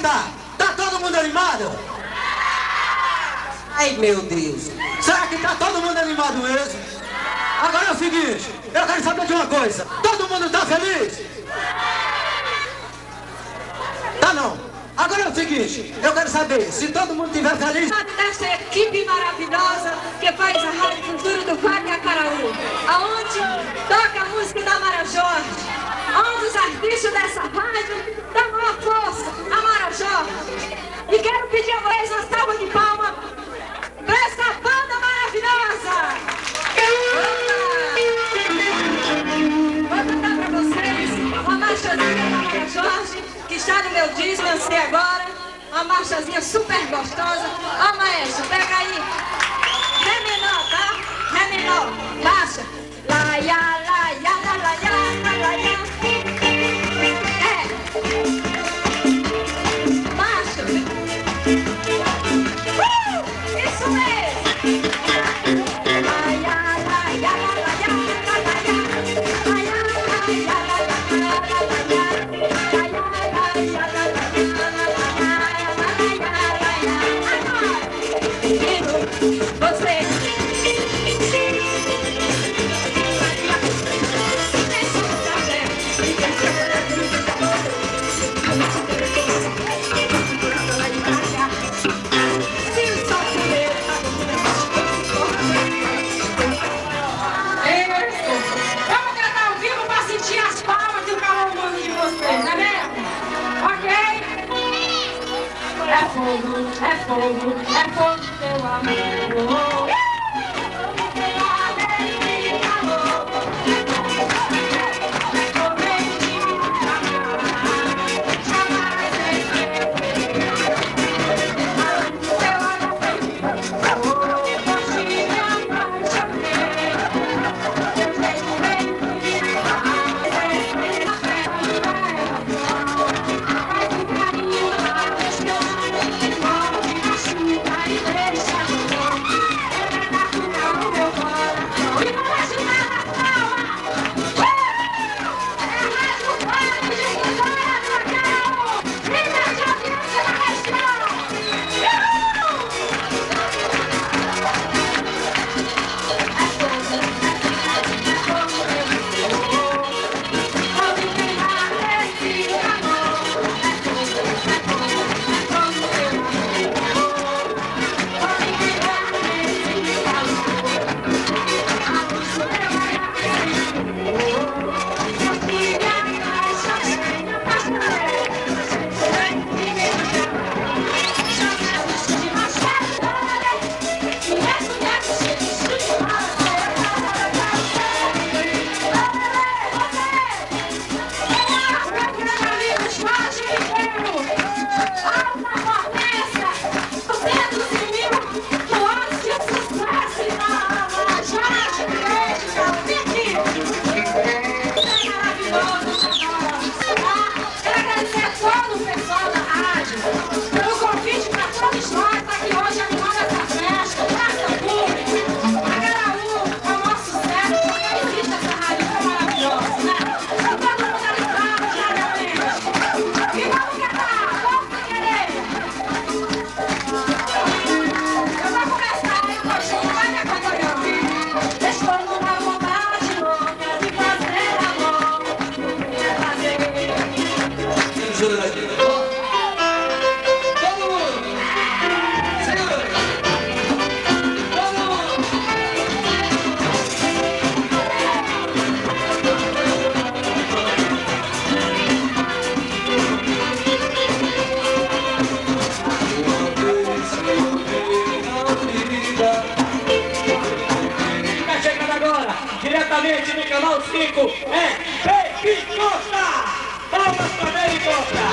tá? Tá todo mundo animado? Ai, meu Deus. Será que tá todo mundo animado mesmo? Agora é o seguinte, eu quero saber de uma coisa. Todo mundo tá feliz? Tá não. Agora é o seguinte, eu quero saber, se todo mundo estiver feliz... Dessa equipe maravilhosa que faz a Rádio Cultura do Parque Acaraú, aonde toca a música da Mara Jorge, um dos artistas dessa rádio dá maior força, a Mara Jorge. E quero pedir a vocês uma salva de palmas para essa banda maravilhosa. Vou cantar para vocês uma marchazinha da Mara Jorge, que está no meu disco, lancei agora. Uma marchazinha super gostosa. Ó, maestro, pega aí. Ré menor, tá? Ré menor. Baixa. Lá, ya, lá, ya, lá, lá, ya, lá, ya. É. Baixa. Isso mesmo. Lá, ya, lá, ya, lá, lá, ya, lá, lá, ya. Lá, ya, lá, ya, lá, lá, lá, lá, lá, ya. Lá, ya, lá, ya, lá, lá, lá. É fogo, é fogo, é fogo, teu amor. Diretamente do canal 5 é Baby Costa! Palmas para Baby Costa!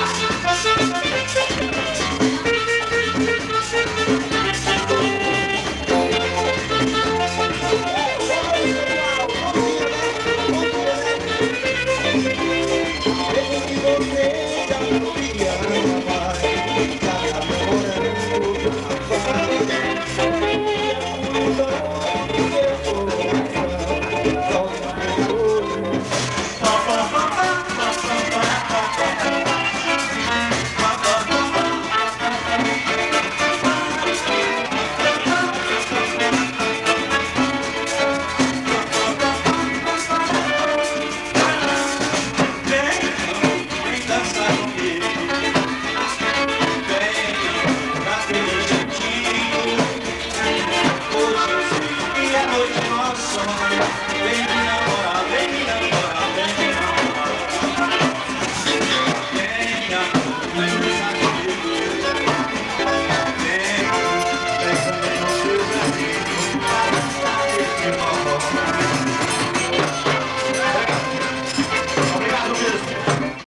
Toma,